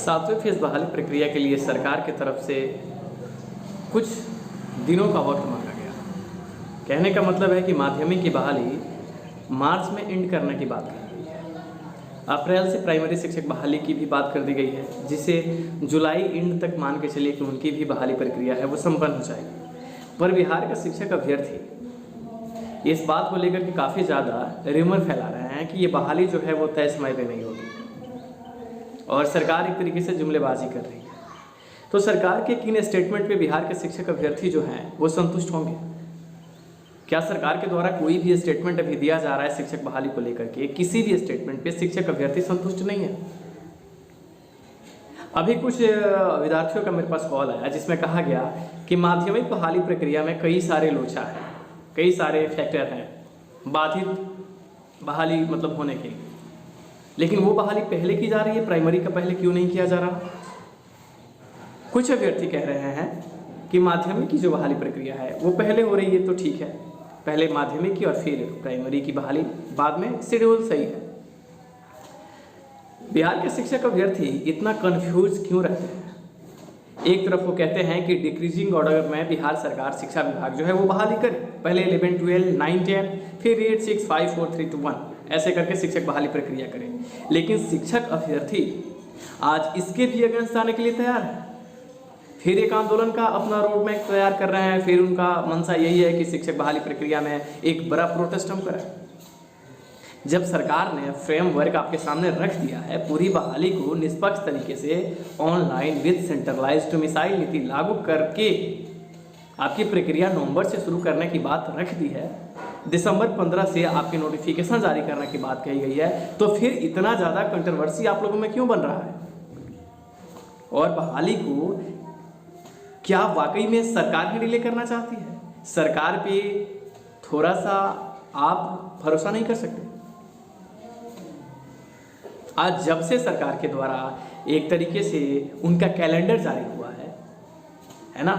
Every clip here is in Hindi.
सातवें फेज बहाली प्रक्रिया के लिए सरकार की तरफ से कुछ दिनों का वक्त मांगा गया। कहने का मतलब है कि माध्यमिक की बहाली मार्च में एंड करने की बात कही गई है। अप्रैल से प्राइमरी शिक्षक बहाली की भी बात कर दी गई है, जिसे जुलाई एंड तक मान के चलिए कि उनकी भी बहाली प्रक्रिया है वो संपन्न हो जाएगी। पर बिहार का शिक्षक अभ्यर्थी इस बात को लेकर के काफ़ी ज़्यादा रिमर फैला रहे हैं कि ये बहाली जो है वो तय समय पे नहीं होगी और सरकार एक तरीके से जुमलेबाजी कर रही है। तो सरकार के किन स्टेटमेंट पे बिहार के शिक्षक अभ्यर्थी जो हैं वो संतुष्ट होंगे? क्या सरकार के द्वारा कोई भी स्टेटमेंट अभी दिया जा रहा है शिक्षक बहाली को लेकर के? किसी भी स्टेटमेंट पे शिक्षक अभ्यर्थी संतुष्ट नहीं है। अभी कुछ विद्यार्थियों का मेरे पास कॉल आया जिसमें कहा गया कि माध्यमिक बहाली प्रक्रिया में कई सारे लोचा हैं, कई सारे फैक्टर हैं बाधित बहाली मतलब होने के लिए, लेकिन वो बहाली पहले की जा रही है, प्राइमरी का पहले क्यों नहीं किया जा रहा? कुछ अभ्यर्थी कह रहे हैं कि माध्यमिक की जो बहाली प्रक्रिया है वो पहले हो रही है तो ठीक है, पहले माध्यमिक की और फिर प्राइमरी की बहाली बाद में, शेड्यूल सही है। बिहार के शिक्षक अभ्यर्थी इतना कंफ्यूज क्यों रहते हैं? एक तरफ वो कहते हैं कि डिक्रीजिंग ऑर्डर में बिहार सरकार शिक्षा विभाग जो है वो बहाली करे, पहले 11, 12, 9, 10, फिर 8, 6, 5, 4, 3, 2, 1 ऐसे करके शिक्षक बहाली प्रक्रिया करें। लेकिन शिक्षक अभ्यर्थी आज इसके भी अगेंस्ट आने के लिए तैयार है, फिर एक आंदोलन का अपना रोड मैप तैयार कर रहे हैं। फिर उनका मंशा यही है कि शिक्षक बहाली प्रक्रिया में एक बड़ा प्रोटेस्ट हम करें। जब सरकार ने फ्रेमवर्क आपके सामने रख दिया है, पूरी बहाली को निष्पक्ष तरीके से ऑनलाइन विद सेंट्रलाइज्ड डोमिसाइल नीति लागू करके आपकी प्रक्रिया नवंबर से शुरू करने की बात रख दी है, दिसंबर 15 से आपके नोटिफिकेशन जारी करने की बात कही गई है, तो फिर इतना ज़्यादा कंट्रोवर्सी आप लोगों में क्यों बन रहा है? और बहाली को क्या वाकई में सरकार ही डिले करना चाहती है? सरकार पे थोड़ा सा आप भरोसा नहीं कर सकते? आज जब से सरकार के द्वारा एक तरीके से उनका कैलेंडर जारी हुआ है ना,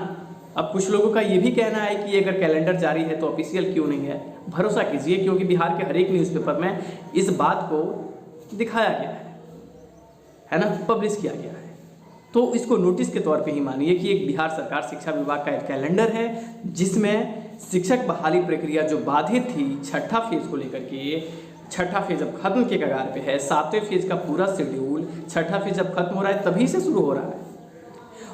अब कुछ लोगों का ये भी कहना है कि अगर कैलेंडर जारी है तो ऑफिशियल क्यों नहीं है? भरोसा कीजिए, क्योंकि बिहार के हर एक न्यूज़पेपर में इस बात को दिखाया गया है ना, पब्लिश किया गया है। तो इसको नोटिस के तौर पे ही मानिए कि एक बिहार सरकार शिक्षा विभाग का एक कैलेंडर है जिसमें शिक्षक बहाली प्रक्रिया जो बाधित थी छठा फेज को लेकर के, छठा फेज अब खत्म के कगार पे है, सातवें फेज का पूरा शेड्यूल छठा फेज अब खत्म हो रहा है तभी से शुरू हो रहा है।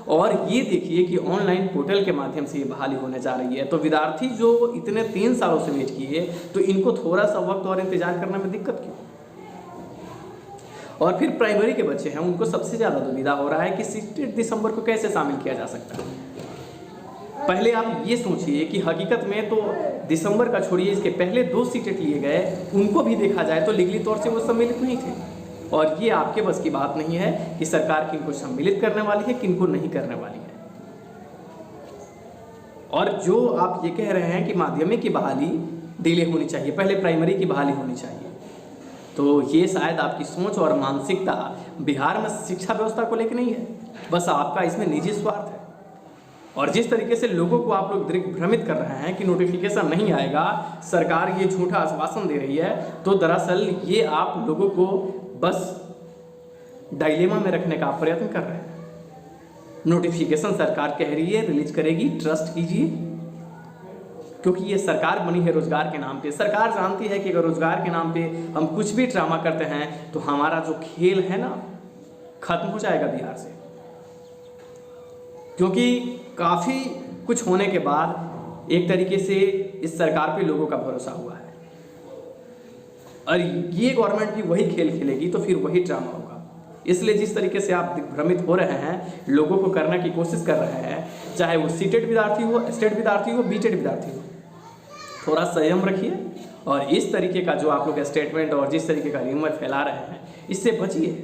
और ये देखिए कि ऑनलाइन पोर्टल के माध्यम से ये बहाली होने जा रही है। तो विद्यार्थी जो इतने 3 सालों से वेट किए, तो इनको थोड़ा सा वक्त और इंतजार करने में दिक्कत क्यों? और फिर प्राइमरी के बच्चे हैं, उनको सबसे ज़्यादा दुविधा हो रहा है कि 6 दिसंबर को कैसे शामिल किया जा सकता है। पहले आप ये सोचिए कि हकीकत में तो दिसंबर का छोड़िए, इसके पहले 2 सीटेट लिए गए, उनको भी देखा जाए तो लीगली तौर से वो सम्मिलित नहीं थे। और ये आपके बस की बात नहीं है कि सरकार किनको सम्मिलित करने वाली है, किनको नहीं करने वाली है। और जो आप ये कह रहे हैं कि माध्यमिक की बहाली डिले होनी चाहिए, पहले प्राइमरी की बहाली होनी चाहिए, तो ये शायद आपकी सोच और मानसिकता बिहार में शिक्षा व्यवस्था को लेकर नहीं है, बस आपका इसमें निजी स्वार्थ है। और जिस तरीके से लोगों को आप लोग दिग्भ्रमित कर रहे हैं कि नोटिफिकेशन नहीं आएगा, सरकार ये झूठा आश्वासन दे रही है, तो दरअसल ये आप लोगों को बस डायलेमा में रखने का प्रयत्न कर रहे हैं। नोटिफिकेशन सरकार कह रही है रिलीज करेगी, ट्रस्ट कीजिए, क्योंकि ये सरकार बनी है रोजगार के नाम पे। सरकार जानती है कि अगर रोजगार के नाम पे हम कुछ भी ड्रामा करते हैं तो हमारा जो खेल है ना खत्म हो जाएगा बिहार से, क्योंकि काफ़ी कुछ होने के बाद एक तरीके से इस सरकार पे लोगों का भरोसा हुआ है, और ये गवर्नमेंट भी वही खेल खेलेगी तो फिर वही ड्रामा होगा। इसलिए जिस तरीके से आप दिग्भ्रमित हो रहे हैं, लोगों को करने की कोशिश कर रहे हैं, चाहे वो सीटेट विद्यार्थी हो, स्टेट विद्यार्थी हो, बीटेट विद्यार्थी हो, थोड़ा संयम रखिए। और इस तरीके का जो आप लोग स्टेटमेंट और जिस तरीके का र्यूमर फैला रहे हैं, इससे बचिए,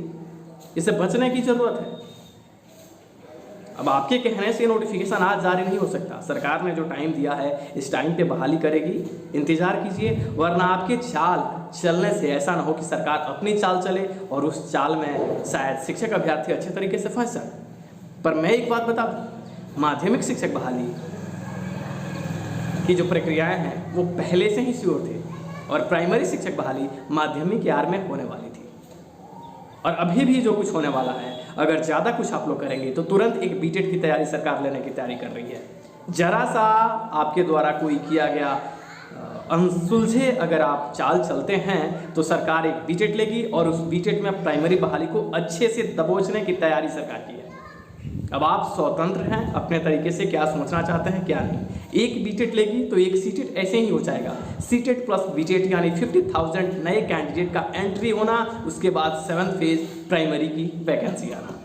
इससे बचने की ज़रूरत है। अब आपके कहने से नोटिफिकेशन आज जारी नहीं हो सकता। सरकार ने जो टाइम दिया है इस टाइम पे बहाली करेगी, इंतजार कीजिए, वरना आपके चाल चलने से ऐसा ना हो कि सरकार अपनी चाल चले और उस चाल में शायद शिक्षक अभ्यर्थी अच्छे तरीके से फंस जाए। पर मैं एक बात बता दूं, माध्यमिक शिक्षक बहाली की जो प्रक्रियाएं हैं वो पहले से ही श्योर थे, और प्राइमरी शिक्षक बहाली माध्यमिक यार में होने वाली थी। और अभी भी जो कुछ होने वाला है, अगर ज़्यादा कुछ आप लोग करेंगे तो तुरंत एक बीटेट की तैयारी सरकार लेने की तैयारी कर रही है। जरा सा आपके द्वारा कोई किया गया अनसुलझे अगर आप चाल चलते हैं तो सरकार एक बीटेट लेगी और उस बीटेट में प्राइमरी बहाली को अच्छे से दबोचने की तैयारी सरकार की है। अब आप स्वतंत्र हैं अपने तरीके से क्या सोचना चाहते हैं क्या नहीं। एक बीटेट लेगी तो एक सीटेट ऐसे ही हो जाएगा, सीटेट प्लस बीटेट यानी 50,000 नए कैंडिडेट का एंट्री होना, उसके बाद 7th फेज प्राइमरी की वैकेंसी आना।